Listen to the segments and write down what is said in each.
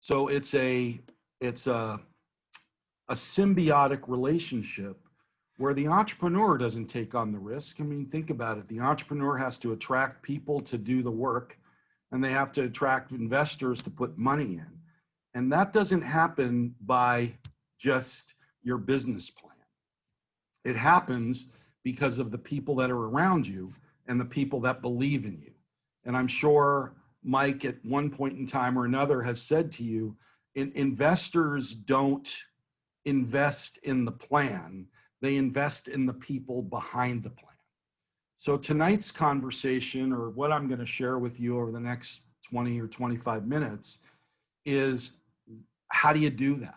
So it's a symbiotic relationship where the entrepreneur doesn't take on the risk. I mean, think about it. The entrepreneur has to attract people to do the work, and they have to attract investors to put money in. And that doesn't happen by just your business plan. It happens because of the people that are around you and the people that believe in you. And I'm sure Mike at one point in time or another has said to you, investors don't invest in the plan, they invest in the people behind the plan. So tonight's conversation, or what I'm going to share with you over the next 20 or 25 minutes, is how do you do that?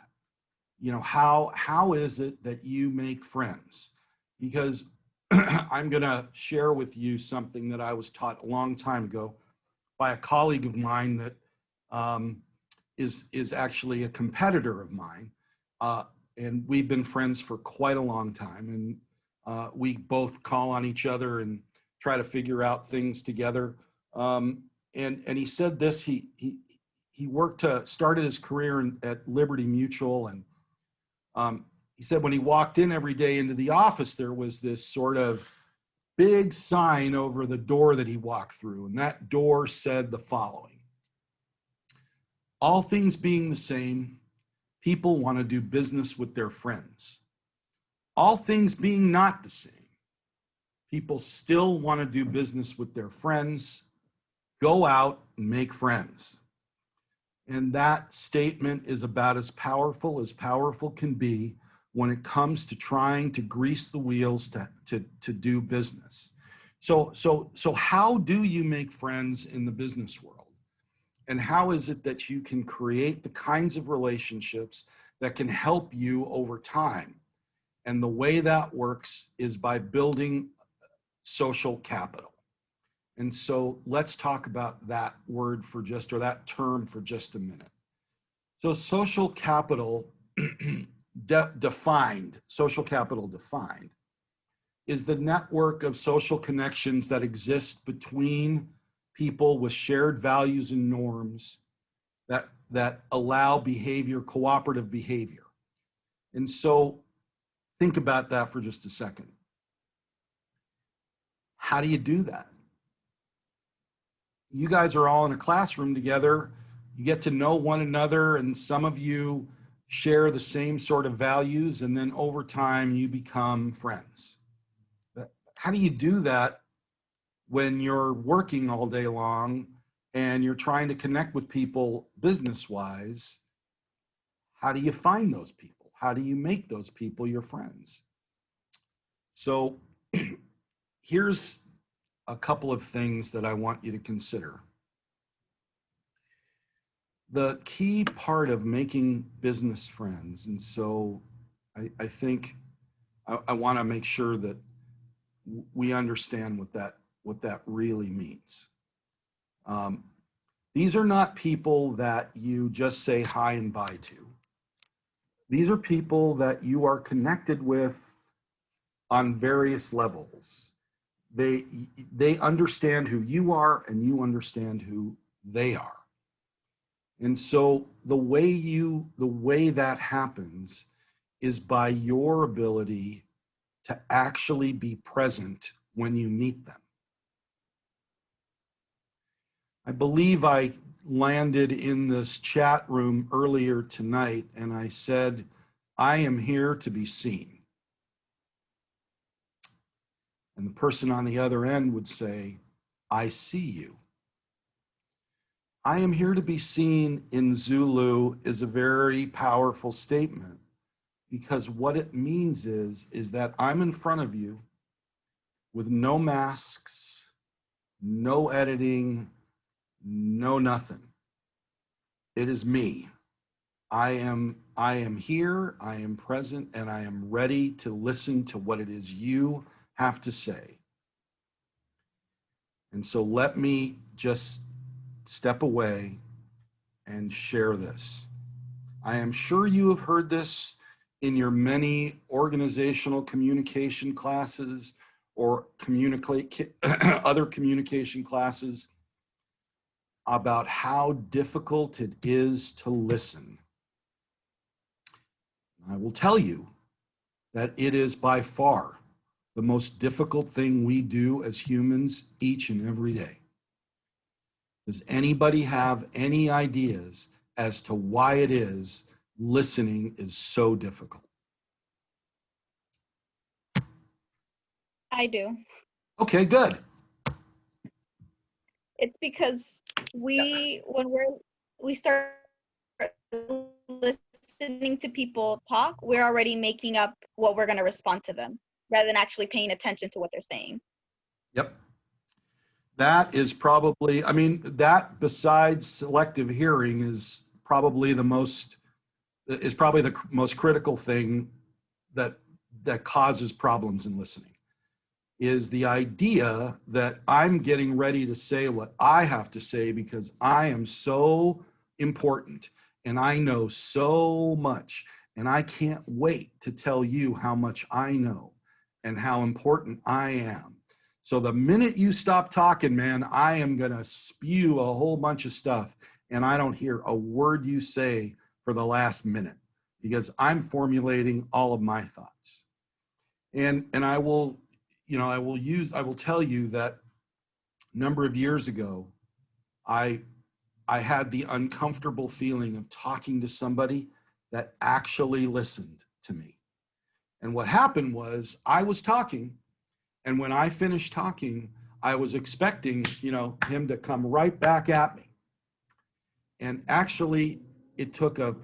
You know, how is it that you make friends? Because I'm going to share with you something that I was taught a long time ago by a colleague of mine that is actually a competitor of mine. And we've been friends for quite a long time. And we both call on each other and try to figure out things together. And he said this, he started his career at Liberty Mutual. And he said when he walked in every day into the office, there was this sort of big sign over the door that he walked through. And that door said the following: all things being the same, people want to do business with their friends. All things being not the same, people still want to do business with their friends. Go out and make friends. And that statement is about as powerful can be when it comes to trying to grease the wheels to do business. So how do you make friends in the business world? And how is it that you can create the kinds of relationships that can help you over time? And the way that works is by building social capital. And so let's talk about that word or that term for just a minute. So social capital defined is the network of social connections that exist between people with shared values and norms that allow cooperative behavior. And so think about that for just a second. How do you do that? You guys are all in a classroom together. You get to know one another, and some of you share the same sort of values, and then over time you become friends. How do you do that when you're working all day long and you're trying to connect with people business-wise? How do you find those people? How do you make those people your friends? So here's a couple of things that I want you to consider. The key part of making business friends, and so I think I want to make sure that we understand what that really means. These are not people that you just say hi and bye to. These are people that you are connected with on various levels. They understand who you are, and you understand who they are. And so the way that happens is by your ability to actually be present when you meet them. I believe I landed in this chat room earlier tonight and I said, I am here to be seen. And the person on the other end would say, I see you. I am here to be seen in Zulu is a very powerful statement, because what it means is that I'm in front of you with no masks, no editing, no nothing. It is me. I am here, I am present, and I am ready to listen to what it is you have to say. And so let me just step away and share this. I am sure you have heard this in your many organizational communication classes or other communication classes. about how difficult it is to listen. I will tell you that it is by far the most difficult thing we do as humans each and every day. Does anybody have any ideas as to why it is listening is so difficult? I do. Okay, good. It's because when we start listening to people talk, we're already making up what we're going to respond to them rather than actually paying attention to what they're saying. Yep. That is probably, I mean, that besides selective hearing is probably the most critical thing that causes problems in listening, is the idea that I'm getting ready to say what I have to say because I am so important and I know so much and I can't wait to tell you how much I know and how important I am. So the minute you stop talking, man, I am going to spew a whole bunch of stuff and I don't hear a word you say for the last minute because I'm formulating all of my thoughts. And I will, I will tell you that a number of years ago, I had the uncomfortable feeling of talking to somebody that actually listened to me. And what happened was I was talking, and when I finished talking, I was expecting, him to come right back at me. And actually, it took a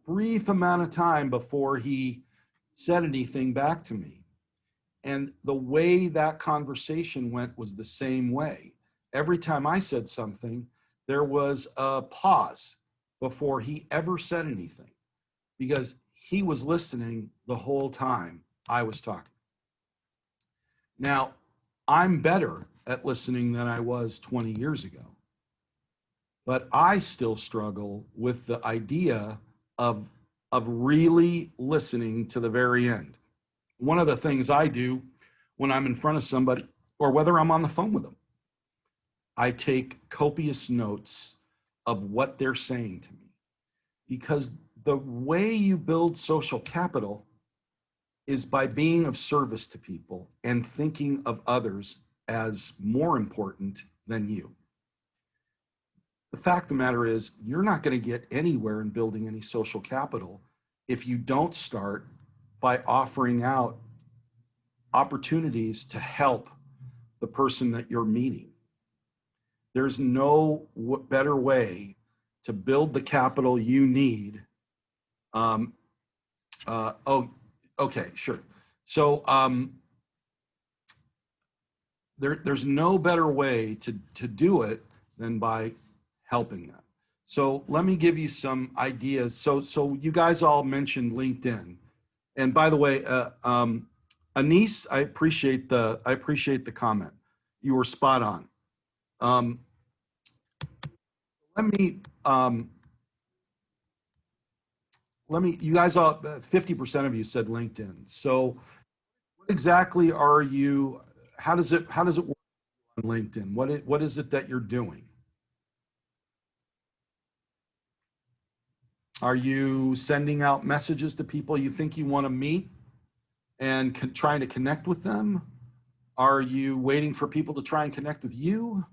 brief amount of time before he said anything back to me. And the way that conversation went was the same way. Every time I said something, there was a pause before he ever said anything because he was listening the whole time I was talking. Now, I'm better at listening than I was 20 years ago, but I still struggle with the idea of, really listening to the very end. One of the things I do when I'm in front of somebody or whether I'm on the phone with them, I take copious notes of what they're saying to me because the way you build social capital is by being of service to people and thinking of others as more important than you. The fact of the matter is, you're not going to get anywhere in building any social capital if you don't start by offering out opportunities to help the person that you're meeting. There's no better way to build the capital you need. Okay, sure. So there's no better way to do it than by helping them. So let me give you some ideas. So you guys all mentioned LinkedIn, and by the way, Anise, I appreciate the comment. You were spot on. Let me, you guys all, 50% of you said LinkedIn. So what exactly are you, how does it work on LinkedIn? What is it that you're doing? Are you sending out messages to people you think you want to meet and trying to connect with them? Are you waiting for people to try and connect with you?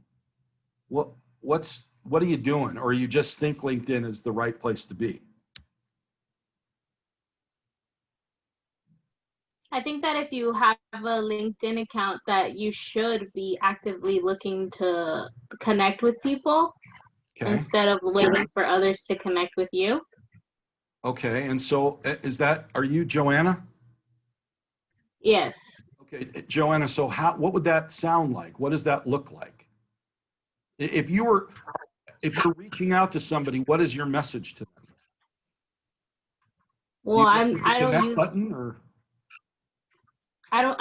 What are you doing? Or you just think LinkedIn is the right place to be? I think that if you have a LinkedIn account, that you should be actively looking to connect with people instead of waiting for others to connect with you. Okay, and so are you Joanna? Yes. Okay, Joanna, so what would that sound like? What does that look like? If you're reaching out to somebody, what is your message to them? Well, I don't use button or I don't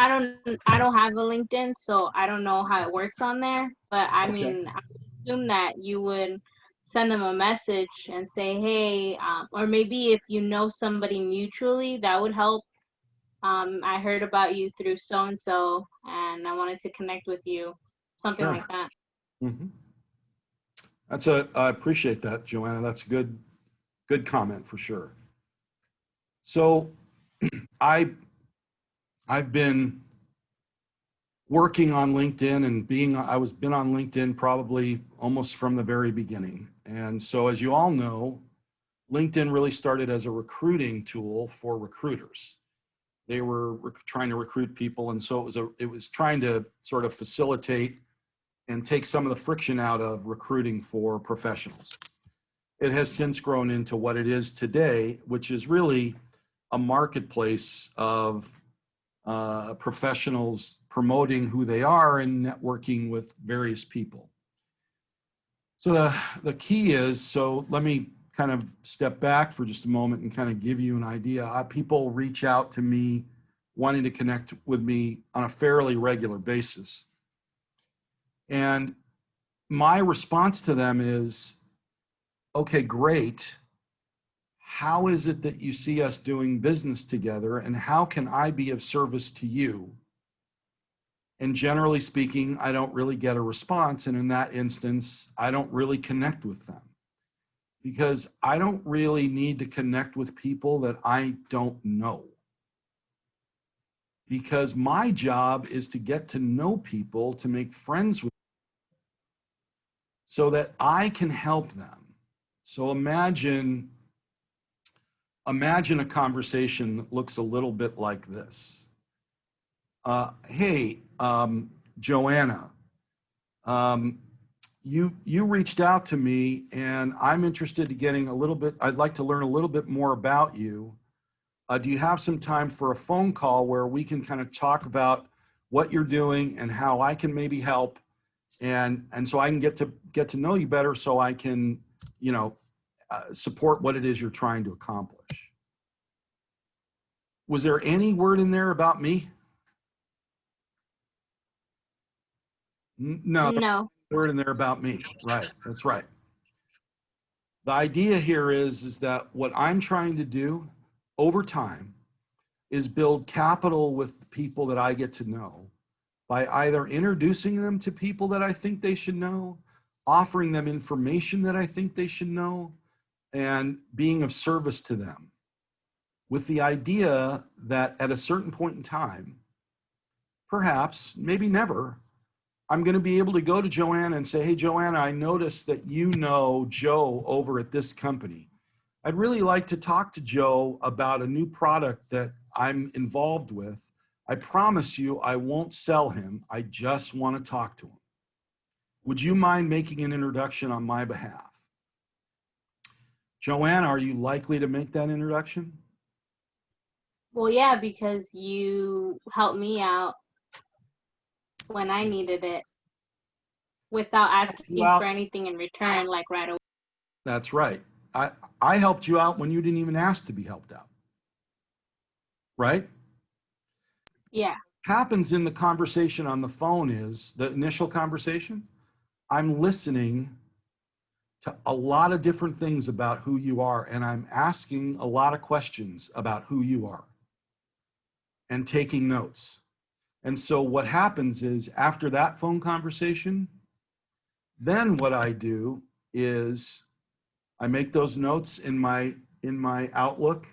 have a LinkedIn, so I don't know how it works on there. But I mean, I would assume that you would send them a message and say, hey, or maybe if you know somebody mutually, that would help. I heard about you through so and so, and I wanted to connect with you, something like that. Mm-hmm. I appreciate that, Joanna. That's a good comment for sure. So I, I've been working on LinkedIn and been on LinkedIn probably almost from the very beginning. And so as you all know, LinkedIn really started as a recruiting tool for recruiters. They were trying to recruit people. And so it was trying to sort of facilitate and take some of the friction out of recruiting for professionals. It has since grown into what it is today, which is really a marketplace of professionals promoting who they are and networking with various people. So the key is, so let me kind of step back for just a moment and kind of give you an idea. People reach out to me wanting to connect with me on a fairly regular basis. And my response to them is, okay, great. How is it that you see us doing business together, and how can I be of service to you? And generally speaking, I don't really get a response. And in that instance, I don't really connect with them, because I don't really need to connect with people that I don't know. Because my job is to get to know people, to make friends with them, so that I can help them. So imagine a conversation that looks a little bit like this. Hey, Joanna, you reached out to me, and I'm interested in getting a little bit, I'd like to learn a little bit more about you. Do you have some time for a phone call where we can kind of talk about what you're doing and how I can maybe help, and so I can get to know you better, so I can, support what it is you're trying to accomplish. Was there any word in there about me? No, No. word in there about me. Right. That's right. The idea here is that what I'm trying to do over time is build capital with the people that I get to know by either introducing them to people that I think they should know, offering them information that I think they should know, and being of service to them, with the idea that at a certain point in time, perhaps, maybe never, I'm going to be able to go to Joanna and say, hey, Joanna, I noticed that you know Joe over at this company. I'd really like to talk to Joe about a new product that I'm involved with. I promise you I won't sell him. I just want to talk to him. Would you mind making an introduction on my behalf? Joanna, are you likely to make that introduction? Well, yeah, because you helped me out when I needed it without asking for Well, anything in return, like right away. that's right. I helped you out when you didn't even ask to be helped out, right? Yeah. Happens in the conversation on the phone is the initial conversation. I'm listening to a lot of different things about who you are, and I'm asking a lot of questions about who you are and taking notes. And so what happens is, after that phone conversation, then what I do is I make those notes in my Outlook,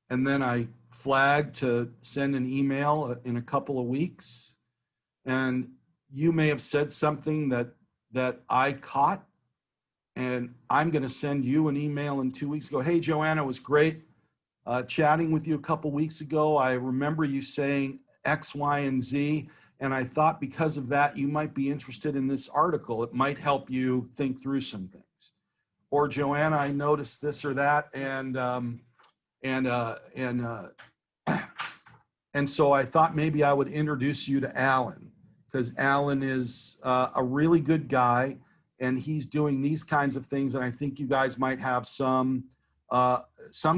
and then I flag to send an email in a couple of weeks. And you may have said something that I caught, and I'm going to send you an email in 2 weeks. Go, hey, Joanna, it was great chatting with you a couple weeks ago. I remember you saying X, Y, and Z, and I thought because of that, you might be interested in this article. It might help you think through some things. Or Joanna, I noticed this or that, and so I thought maybe I would introduce you to Alan, because Alan is a really good guy, and he's doing these kinds of things, and I think you guys might have some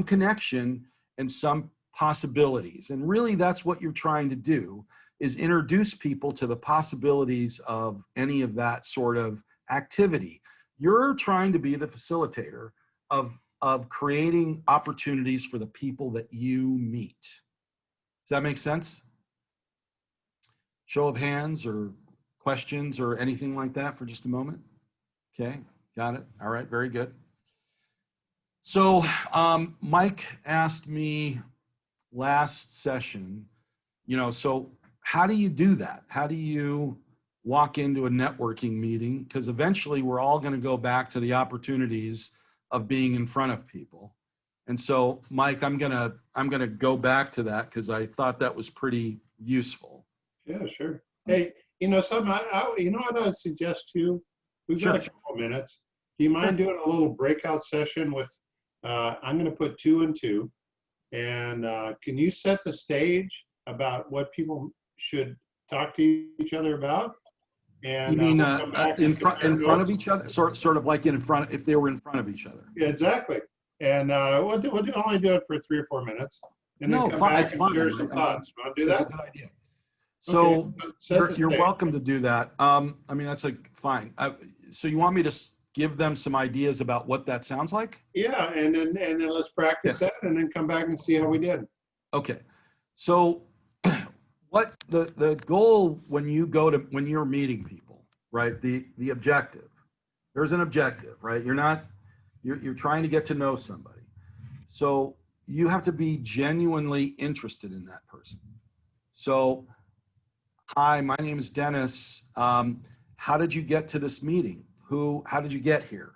connection and some possibilities. And really, that's what you're trying to do, is introduce people to the possibilities of any of that sort of activity. You're trying to be the facilitator of creating opportunities for the people that you meet. Does that make sense? Show of hands or questions or anything like that for just a moment? Okay, got it. All right, very good. So Mike asked me last session, so how do you do that? How do you walk into a networking meeting? Because eventually we're all going to go back to the opportunities of being in front of people. And so, Mike, I'm gonna go back to that because I thought that was pretty useful. Yeah, sure. Hey, something what I'd suggest too? We've got a Sure. couple minutes. Do you mind doing a little breakout session with, I'm going to put 2 and 2. And can you set the stage about what people should talk to each other about? And You mean we'll come back in and front compare of notes. each other, sort of like in front, if they were in front of each other. Yeah, exactly. And only do it for 3 or 4 minutes, and then No, come fine, back it's and fine. share some thoughts. Want to do It's a that? good idea. So Okay, set the you're stage. welcome to do that. I mean, that's like fine. So you want me to give them some ideas about what that sounds like? Yeah, and then let's practice that, and then come back and see how we did. Okay. So what the goal when you're meeting people, right? The objective. There's an objective, right? You're trying to get to know somebody. So you have to be genuinely interested in that person. So, hi, my name is Dennis. How did you get to this meeting? How did you get here?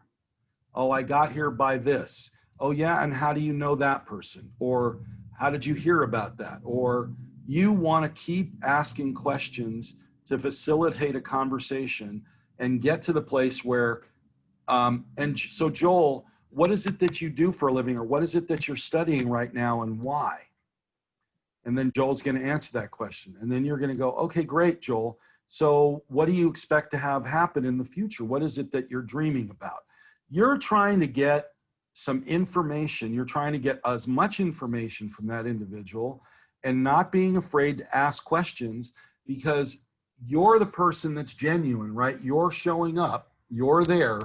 Oh, I got here by this. Oh, yeah. And how do you know that person? Or how did you hear about that? Or you want to keep asking questions to facilitate a conversation and get to the place where, so Joel, what is it that you do for a living? Or what is it that you're studying right now and why? And then Joel's going to answer that question. And then you're going to go, okay, great, Joel. So what do you expect to have happen in the future? What is it that you're dreaming about? You're trying to get some information. You're trying to get as much information from that individual and not being afraid to ask questions because you're the person that's genuine, right? You're showing up, you're there.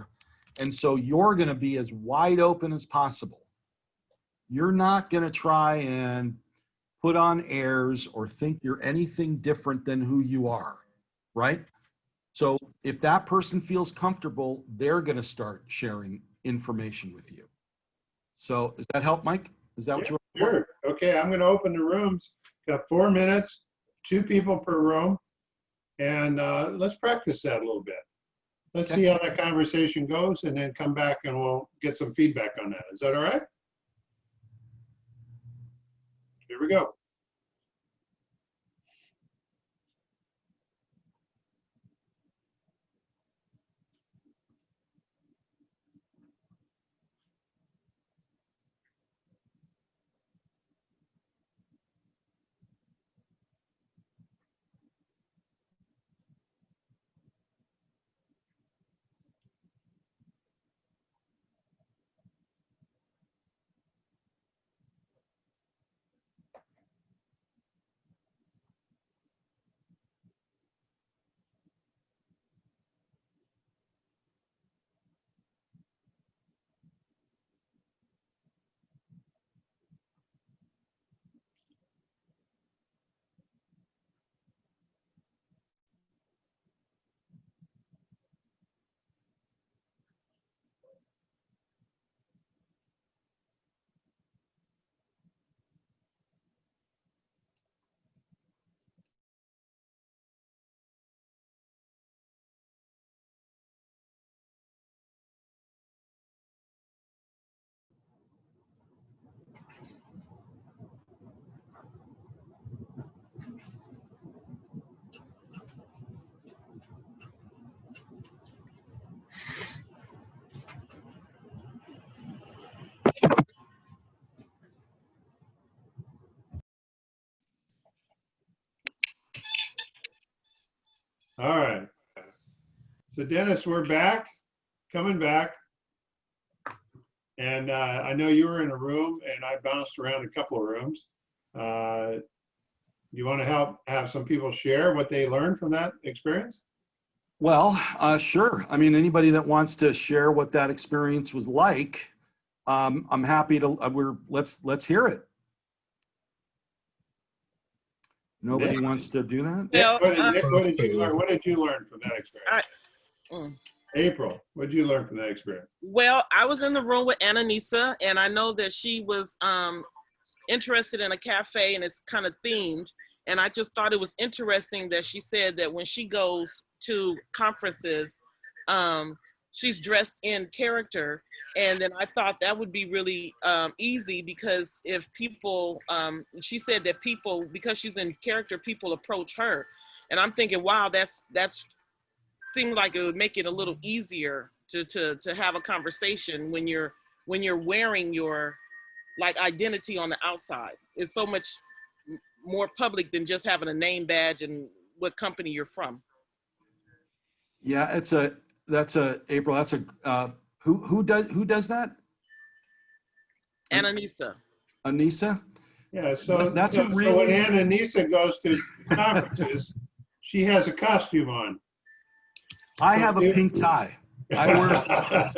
And so you're going to be as wide open as possible. You're not going to try and put on airs or think you're anything different than who you are, right? So if that person feels comfortable, they're going to start sharing information with you. So does that help, Mike? Is that what you want? Sure. Okay, I'm going to open the rooms. Got 4 minutes, 2 people per room, and let's practice that a little bit. Let's see how that conversation goes, and then come back and we'll get some feedback on that. Is that all right? Here we go. All right. So Dennis, we're back, coming back. And I know you were in a room and I bounced around a couple of rooms. You want to have some people share what they learned from that experience? Well, sure. I mean, anybody that wants to share what that experience was like, I'm happy to, let's hear it. Nobody Nick? wants to do that? Nick, Well, Nick, what did you learn from that experience? April, what did you learn from that experience? Well, I was in the room with Ananisa, and I know that she was interested in a cafe, and it's kind of themed. And I just thought it was interesting that she said that when she goes to conferences, she's dressed in character. And then I thought that would be really easy, because if people, she said that people, because she's in character, people approach her. And I'm thinking, wow, that's seemed like it would make it a little easier to have a conversation when you're wearing your like identity on the outside. It's so much more public than just having a name badge and what company you're from. Yeah, that's a April. That's a who does that? Ananisa. Anissa? Yeah, so, That's so, a so really when Ananisa goes to conferences, she has a costume on. I have a pink tie. I wear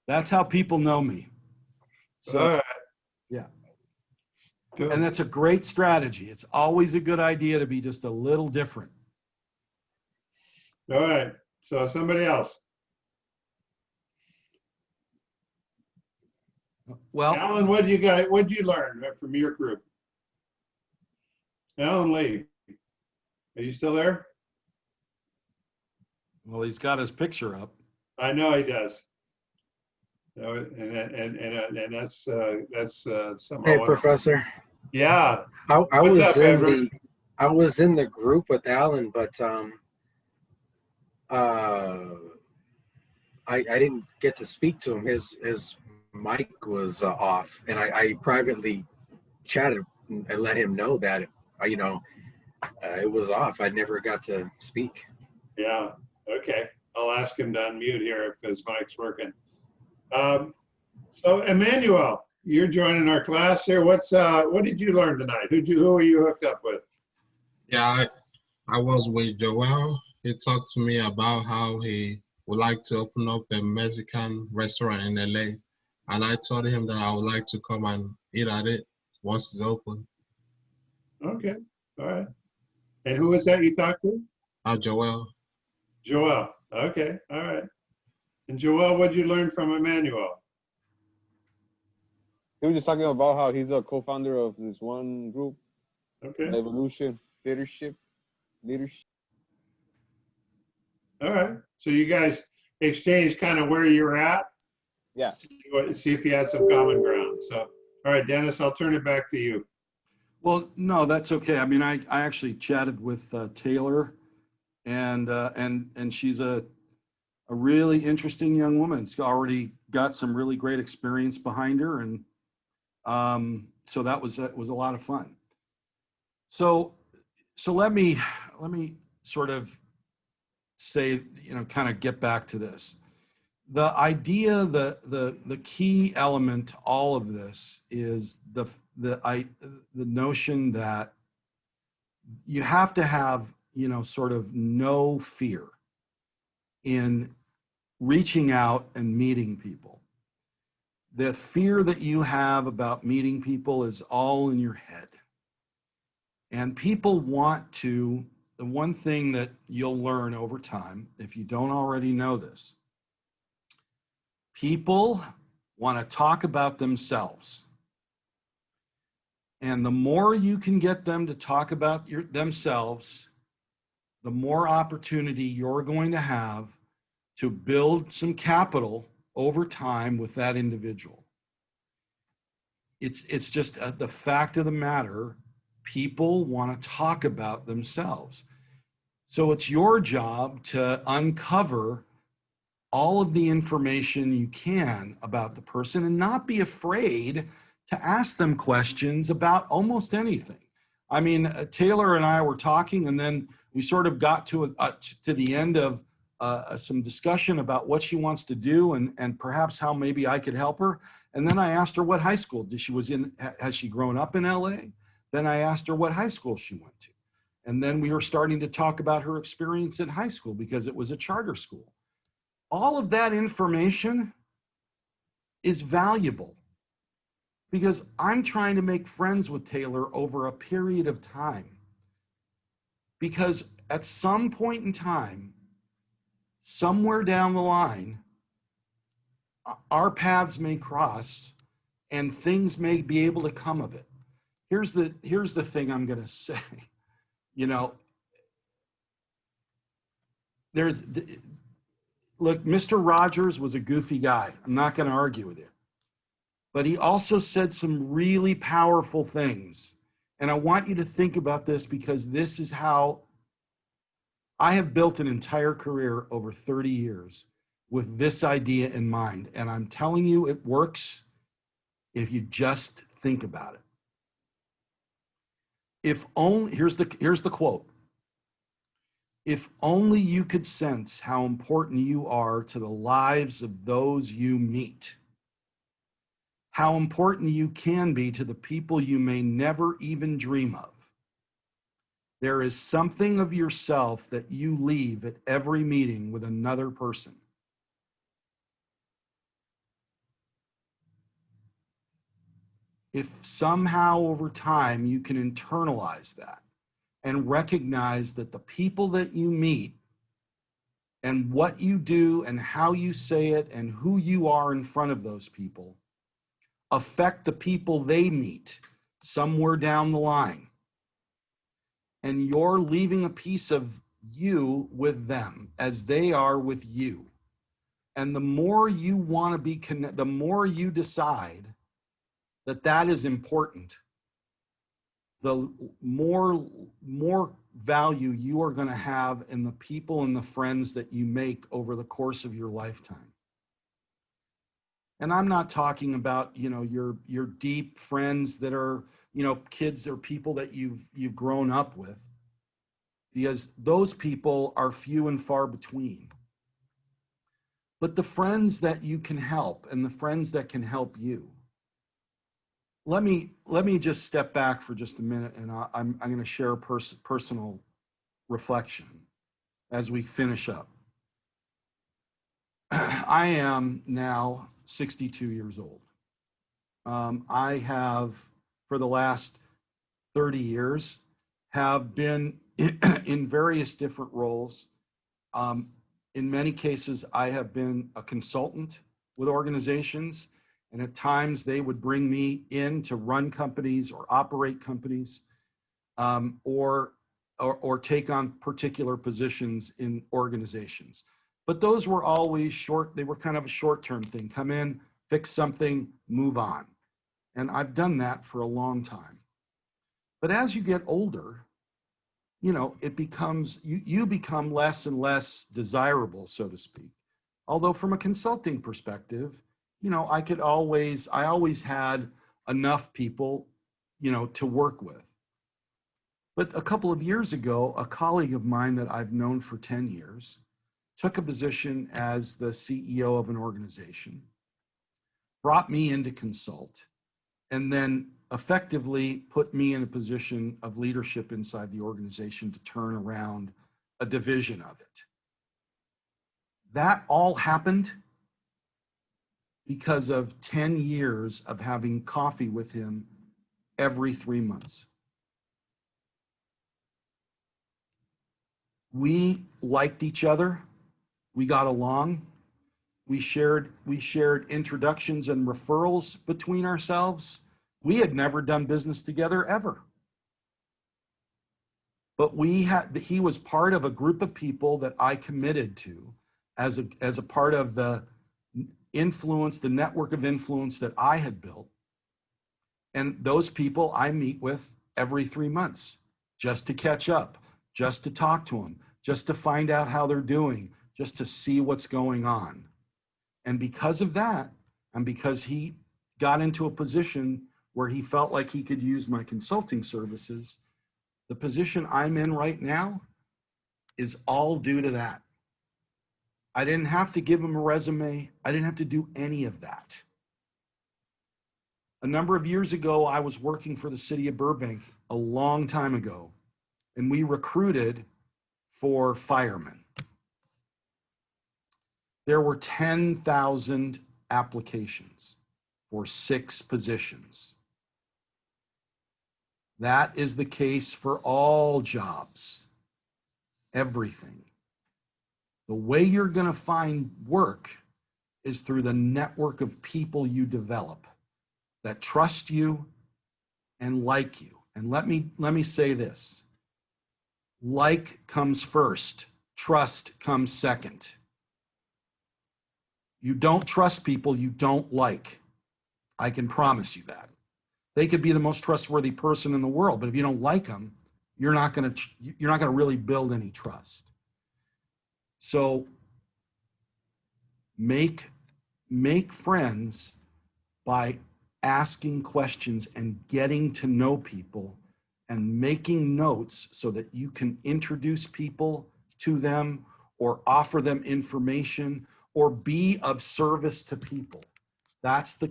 that's how people know me. So All right. yeah. Cool. And that's a great strategy. It's always a good idea to be just a little different. All right. So somebody else. Well, Alan, what did you learn from your group? Alan Lee, are you still there? well, he's got his picture up. I know he does. No, and that's something. Hey, Professor. Yeah. I What's was up, in Edward? I was in the group with Alan, but I didn't get to speak to him. His mic was off, and I privately chatted and let him know that it was off. I never got to speak. Yeah. Okay. I'll ask him to unmute here if his mic's working. So Emmanuel, you're joining our class here. What did you learn tonight? Who are you hooked up with? Yeah, I was with Joel. He talked to me about how he would like to open up a Mexican restaurant in LA. And I told him that I would like to come and eat at it once it's open. Okay. All right. And who was that you talked to? Joel. Joel. Okay. All right. And Joel, what did you learn from Emmanuel? He was just talking about how he's a co-founder of this one group, Okay. Evolution Leadership. All right. So you guys exchanged kind of where you're at. Yeah. See if you had some common ground. So, all right, Dennis, I'll turn it back to you. Well, no, that's okay. I mean, I actually chatted with Taylor, and she's a really interesting young woman. She's already got some really great experience behind her, and so that was a lot of fun. So let me sort of say, kind of get back to this. The idea, the key element to all of this is the notion that you have to have, sort of no fear in reaching out and meeting people. The fear that you have about meeting people is all in your head. And people want to, the one thing that you'll learn over time, if you don't already know this, people want to talk about themselves. And the more you can get them to talk about themselves, the more opportunity you're going to have to build some capital over time with that individual. It's just the fact of the matter, people want to talk about themselves. So it's your job to uncover all of the information you can about the person and not be afraid to ask them questions about almost anything. I mean, Taylor and I were talking, and then we sort of got to the end of some discussion about what she wants to do and perhaps how maybe I could help her. And then I asked her what high school has she grown up in LA? Then I asked her what high school she went to. And then we were starting to talk about her experience at high school because it was a charter school. All of that information is valuable because I'm trying to make friends with Taylor over a period of time. Because at some point in time, somewhere down the line, our paths may cross and things may be able to come of it. Here's the thing I'm going to say. You know, look, Mr. Rogers was a goofy guy. I'm not going to argue with you. But he also said some really powerful things. And I want you to think about this, because this is how I have built an entire career over 30 years with this idea in mind. And I'm telling you, it works if you just think about it. If only, here's the quote. If only you could sense how important you are to the lives of those you meet, how important you can be to the people you may never even dream of. There is something of yourself that you leave at every meeting with another person. If somehow over time you can internalize that and recognize that the people that you meet and what you do and how you say it and who you are in front of those people affect the people they meet somewhere down the line. And you're leaving a piece of you with them as they are with you. And the more you want to be connected, the more you decide that that is important, the more value you are going to have in the people and the friends that you make over the course of your lifetime. And I'm not talking about, you know, your deep friends that are, you know, kids or people that you've grown up with, because those people are few and far between. But the friends that you can help and the friends that can help you. Let me just step back for just a minute, and I'm going to share a personal reflection as we finish up. I am now 62 years old. I have, for the last 30 years, have been in various different roles. In many cases, I have been a consultant with organizations, and at times they would bring me in to run companies or operate companies, or take on particular positions in organizations. But those were always short. They were kind of a short-term thing. Come in, fix something, move on. And I've done that for a long time. But as you get older, you know, it becomes, you become less and less desirable, so to speak. Although from a consulting perspective, you know, I always had enough people, you know, to work with. But a couple of years ago, a colleague of mine that I've known for 10 years took a position as the CEO of an organization, brought me in to consult, and then effectively put me in a position of leadership inside the organization to turn around a division of it. That all happened because of 10 years of having coffee with him every 3 months. We liked each other. We got along. We shared introductions and referrals between ourselves. We had never done business together ever. But he was part of a group of people that I committed to as a part of the influence, the network of influence that I had built. And those people I meet with every 3 months just to catch up, just to talk to them, just to find out how they're doing, just to see what's going on. And because of that, and because he got into a position where he felt like he could use my consulting services, the position I'm in right now is all due to that. I didn't have to give him a resume. I didn't have to do any of that. A number of years ago, I was working for the city of Burbank a long time ago, and we recruited for firemen. There were 10,000 applications for 6 positions. That is the case for all jobs, everything. The way you're going to find work is through the network of people you develop that trust you and like you. And let me say this. Like comes first. Trust comes second. You don't trust people you don't like. I can promise you that. They could be the most trustworthy person in the world, but if you don't like them, you're not going to really build any trust. So make friends by asking questions and getting to know people and making notes so that you can introduce people to them or offer them information or be of service to people. That's the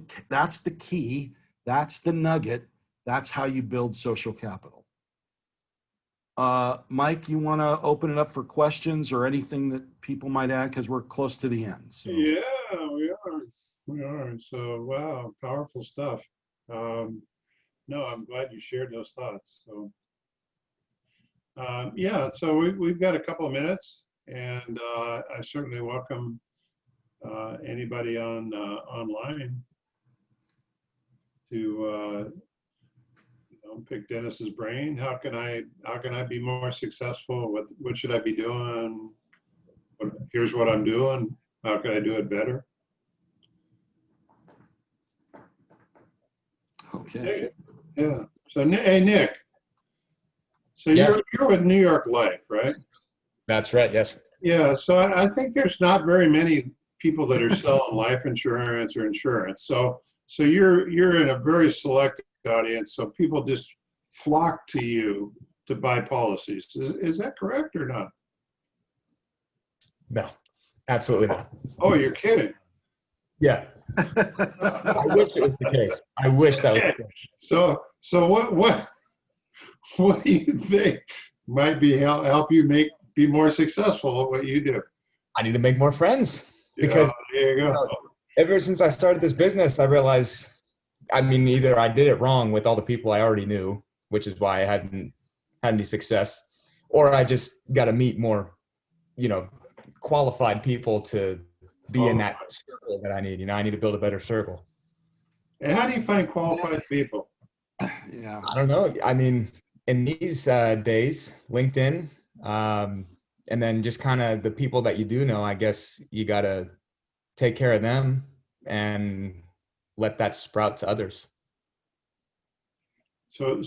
key. That's the nugget. That's how you build social capital. Mike, you want to open it up for questions or anything that people might add, because we're close to the end. So. Yeah, we are. So, wow, powerful stuff. No, I'm glad you shared those thoughts. So, yeah, so we've got a couple of minutes, and I certainly welcome anybody on online to pick Dennis's brain. How can I be more successful? What should I be doing? Here's what I'm doing. How can I do it better? Okay. Yeah. So, hey, Nick. So Yes. you're with New York Life, right? That's right. Yes. Yeah. So I think there's not very many people that are selling life insurance or insurance. So you're in a very select audience. So people just flock to you to buy policies. Is that correct or not? No, absolutely not. Oh, you're kidding. Yeah. I wish it was the case. I wish that was the case. So what do you think might be help you be more successful at what you do? I need to make more friends because there you go. Ever since I started this business, I realized, either I did it wrong with all the people I already knew, which is why I hadn't had any success, or I just got to meet more, qualified people to be in that circle that I need. I need to build a better circle. And how do you find qualified people? Yeah. I don't know. In these days, LinkedIn, and then just kind of the people that you do know, I guess you got to take care of them and let that sprout to others. So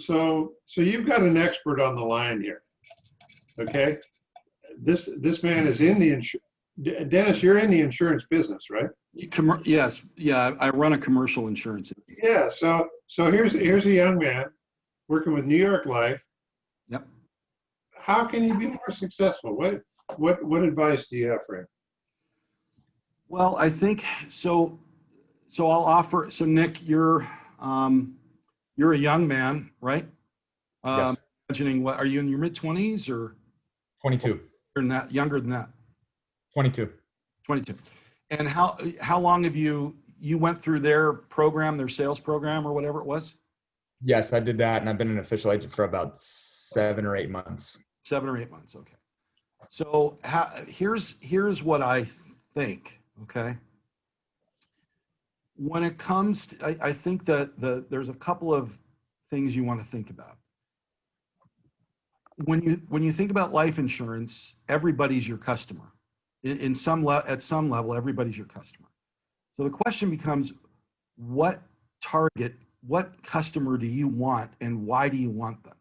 you've got an expert on the line here. Okay. This man is in the Dennis, you're in the insurance business, right? Yes. Yeah. I run a commercial insurance. Yeah. So here's a young man working with New York Life. Yep. How can he be more successful? What advice do you have for him? Well, I think so. I'll offer. So Nick, you're a young man, right? Yes. Imagining what are you in your mid-20s or 22? Younger than that? 22. 22. And how long have you went through their sales program or whatever it was? Yes, I did that, and I've been an official agent for about 7 or 8 months. 7 or 8 months. Okay. So here's what I think. Okay. When it comes to, I think that there's a couple of things you want to think about. When you think about life insurance, everybody's your customer. At some level, everybody's your customer. So the question becomes, what customer do you want, and why do you want them?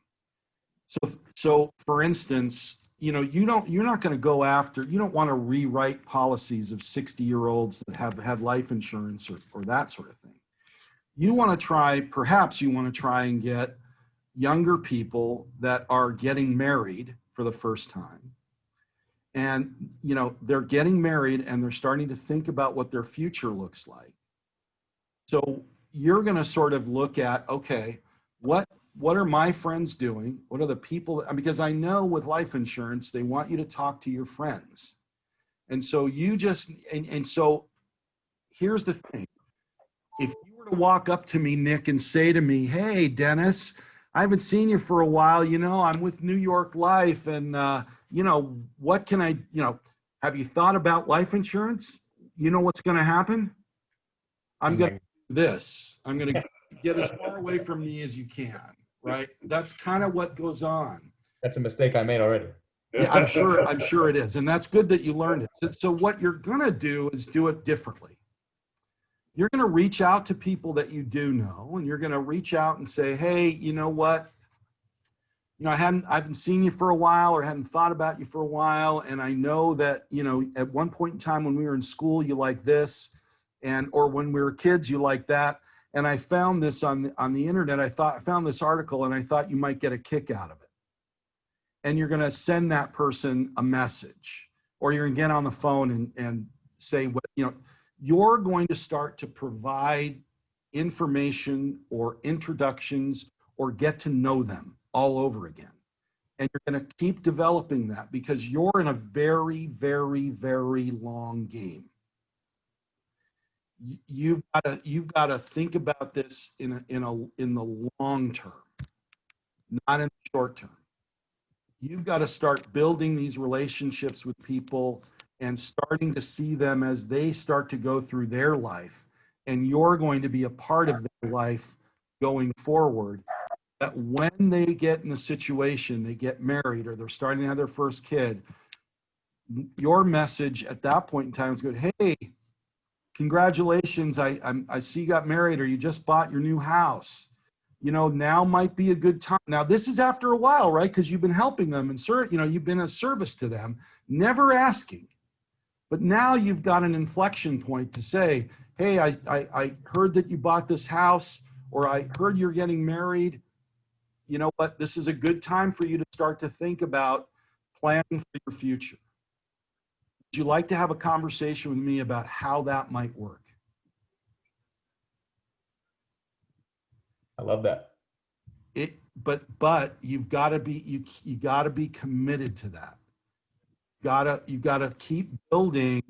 So for instance, you're not going to go after, you don't want to rewrite policies of 60-year-olds that have had life insurance or that sort of thing. Perhaps you want to try and get younger people that are getting married for the first time. And, they're getting married and they're starting to think about what their future looks like. So you're going to sort of look at, okay, what are my friends doing? What are the people? Because I know with life insurance, they want you to talk to your friends. And so so here's the thing. If you were to walk up to me, Nick, and say to me, hey, Dennis, I haven't seen you for a while. I'm with New York Life and, what can I, Have you thought about life insurance? You know what's going to happen? I'm going to do this. I'm going to get as far away from me as you can, right? That's kind of what goes on. That's a mistake I made already. Yeah, I'm sure it is. And that's good that you learned it. So what you're going to do is do it differently. You're going to reach out to people that you do know, and you're going to reach out and say, hey, you know what? You know, I haven't seen you for a while, or hadn't thought about you for a while. And I know that, you know, at one point in time when we were in school, you like this, or when we were kids, you like that. And I found this on the internet. I found this article, and I thought you might get a kick out of it. And you're going to send that person a message, or you're going to get on the phone and say, what, you know, you're going to start to provide information or introductions or get to know them all over again. And you're going to keep developing that, because you're in a very, very, very long game. You've got to think about this in the long term, not in the short term. You've got to start building these relationships with people and starting to see them as they start to go through their life. And you're going to be a part of their life going forward. That when they get in the situation, they get married, or they're starting to have their first kid, your message at that point in time is good. Hey, congratulations. I see you got married, or you just bought your new house. You know, now might be a good time. Now, this is after a while, right? Because you've been helping them and, you know, you've been a service to them, never asking. But now you've got an inflection point to say, hey, I heard that you bought this house, or I heard you're getting married. You know what? This is a good time for you to start to think about planning for your future. Would you like to have a conversation with me about how that might work? I love that. But you've got to be you got to be committed to that. You got to keep building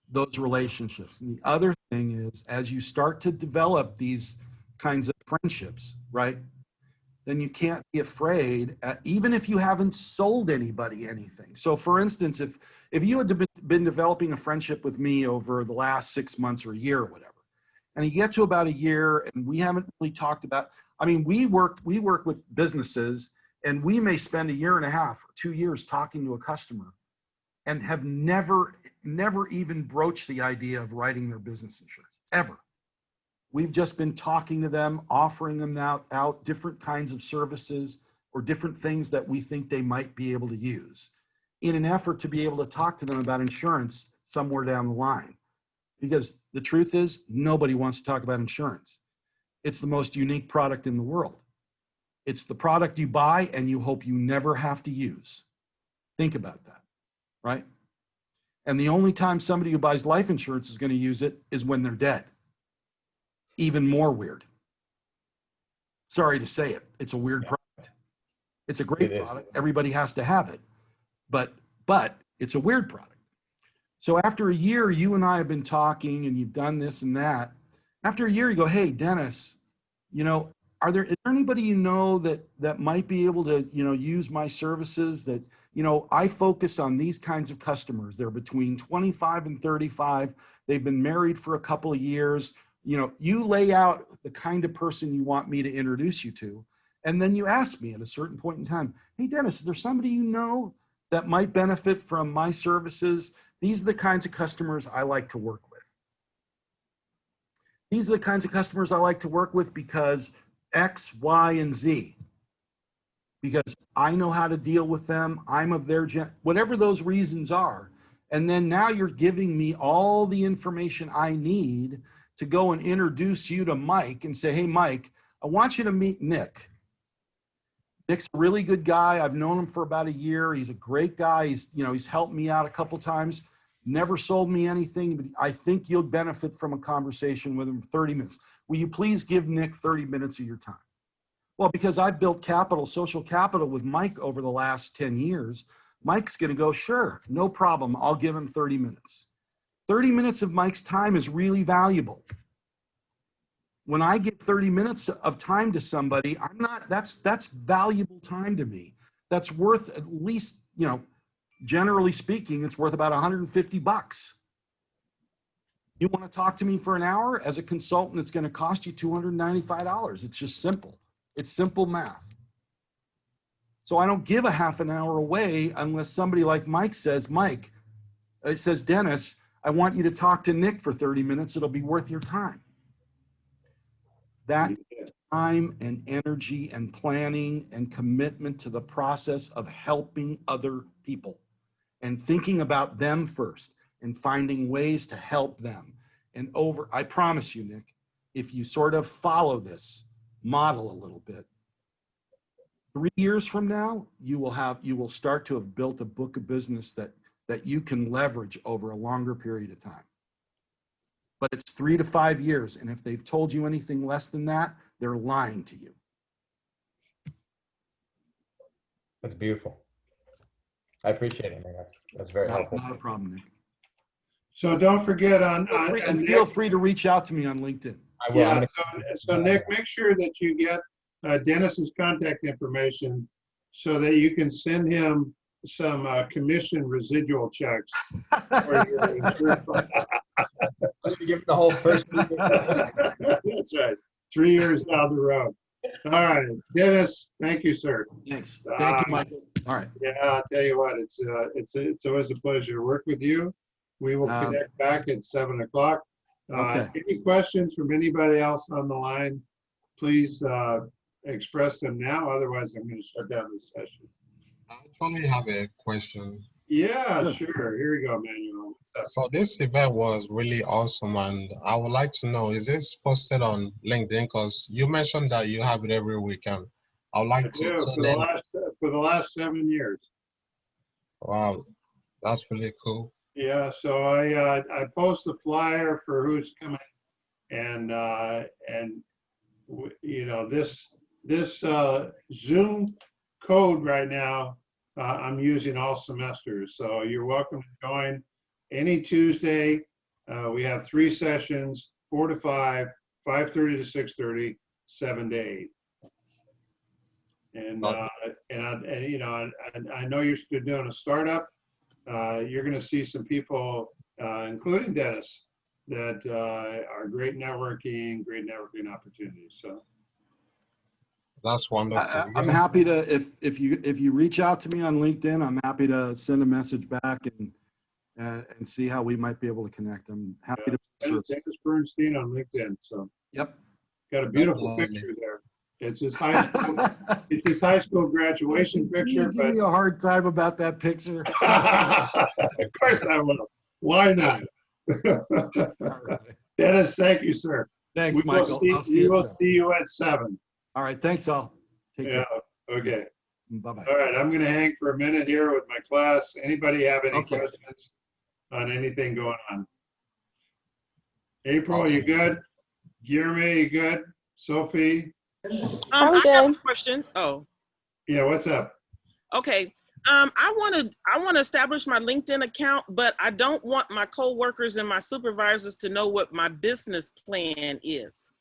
those relationships. And the other thing is, as you start to develop these kinds of friendships, right? Then you can't be afraid, even if you haven't sold anybody anything. So for instance, if you had been developing a friendship with me over the last 6 months or a year or whatever, and you get to about a year and we haven't really talked about, I mean, we work with businesses, and we may spend 1.5 years or 2 years talking to a customer and have never even broached the idea of writing their business insurance, ever. We've just been talking to them, offering them out different kinds of services or different things that we think they might be able to use in an effort to be able to talk to them about insurance somewhere down the line. Because the truth is, nobody wants to talk about insurance. It's the most unique product in the world. It's the product you buy and you hope you never have to use. Think about that, right? And the only time somebody who buys life insurance is going to use it is when they're dead. Even more weird. Sorry to say it. It's a weird product. It's a great product. Everybody has to have it. But it's a weird product. So after a year, you and I have been talking and you've done this and that. After a year, you go, hey, Dennis, you know, is there anybody you know that might be able to, you know, use my services? That, you know, I focus on these kinds of customers. They're between 25 and 35. They've been married for a couple of years. You know, you lay out the kind of person you want me to introduce you to. And then you ask me at a certain point in time, hey, Dennis, is there somebody you know that might benefit from my services? These are the kinds of customers I like to work with. These are the kinds of customers I like to work with because X, Y, and Z. Because I know how to deal with them. I'm of their whatever those reasons are. And then now you're giving me all the information I need to go and introduce you to Mike and say, hey, Mike, I want you to meet Nick. Nick's a really good guy. I've known him for about a year. He's a great guy. He's helped me out a couple times. Never sold me anything, but I think you'll benefit from a conversation with him for 30 minutes. Will you please give Nick 30 minutes of your time? Well, because I've built social capital with Mike over the last 10 years, Mike's going to go, sure, no problem. I'll give him 30 minutes. 30 minutes of Mike's time is really valuable. When I give 30 minutes of time to somebody, that's valuable time to me. That's worth at least, generally speaking, it's worth about 150 bucks. You want to talk to me for an hour as a consultant, it's going to cost you $295. It's just simple. It's simple math. So I don't give a half an hour away unless somebody like Mike says, Mike, it says, Dennis, I want you to talk to Nick for 30 minutes. It'll be worth your time. That time and energy and planning and commitment to the process of helping other people and thinking about them first and finding ways to help them. And I promise you, Nick, if you sort of follow this model a little bit, 3 years from now, you will start to have built a book of business that you can leverage over a longer period of time. But it's 3 to 5 years. And if they've told you anything less than that, they're lying to you. That's beautiful. I appreciate it, Nick. That's very helpful. Not a problem, Nick. So don't forget And feel free to reach out to me on LinkedIn. I will. Yeah, so Nick, make sure that you get Dennis's contact information so that you can send him some commission residual checks. For your Give the whole first. That's right. 3 years down the road. All right, Dennis, thank you, sir. Thanks. Thank you, Michael. All right. Yeah, I'll tell you what, it's always a pleasure to work with you. We will connect back at 7 o'clock. Okay. Any questions from anybody else on the line, please express them now. Otherwise, I'm going to shut down this session. I actually have a question. Yeah, sure. Here we go, Manuel. So this event was really awesome, and I would like to know, is this posted on LinkedIn? Because you mentioned that you have it every weekend. I would like to Yeah, for the last 7 years. Wow, that's really cool. Yeah, so I post the flyer for who's coming, and you know, this Zoom code right now I'm using all semesters, so you're welcome to join any Tuesday. We have 3 sessions, 4 to 5, 5:30 to 6:30, 7 to 8. And you know, I know you're doing a startup. You're going to see some people, including Dennis, that are great networking opportunities. So that's wonderful. I'm happy to, if you reach out to me on LinkedIn, I'm happy to send a message back and see how we might be able to connect. I'm happy to. Dennis Bernstein on LinkedIn. So yep, got a beautiful picture there. It's his high school. It's his high school graduation picture. Give me a hard time about that picture. Of course I will. Why not? Right. Dennis, thank you, sir. Thanks, Michael. We will see you at 7. All right. Thanks, all. Take care. Okay. Bye-bye. All right. I'm going to hang for a minute here with my class. Anybody have any questions on anything going on? April, you good? Guillermo, you good? Sophie? I'm I have a good. question. Oh, Yeah, what's up? okay. I want to establish my LinkedIn account, but I don't want my coworkers and my supervisors to know what my business plan is.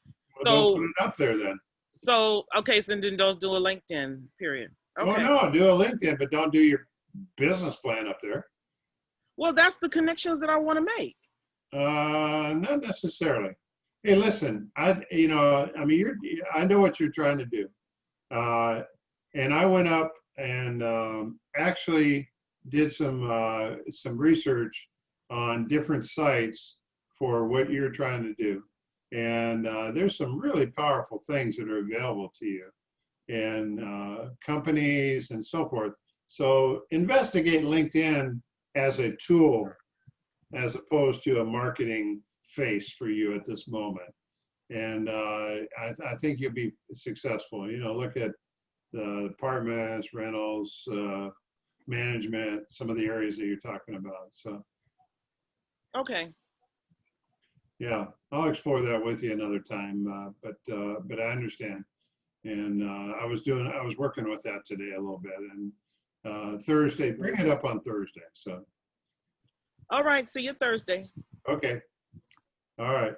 Well, don't put it up there then. So then don't do a LinkedIn, period. Okay. Well, no, do a LinkedIn, but don't do your business plan up there. Well, that's the connections that I want to make. Not necessarily. Hey, listen, I mean, I know what you're trying to do. And I went up and actually did some research on different sites for what you're trying to do. And there's some really powerful things that are available to you and companies and so forth. So investigate LinkedIn as a tool as opposed to a marketing face for you at this moment. And I think you'll be successful. You know, look at the apartments, rentals, management, some of the areas that you're talking about. So, Okay. yeah, I'll explore that with you another time. But I understand. And I was working with that today a little bit. And Thursday, bring it up on Thursday. So. All right. See you Thursday. Okay. All right.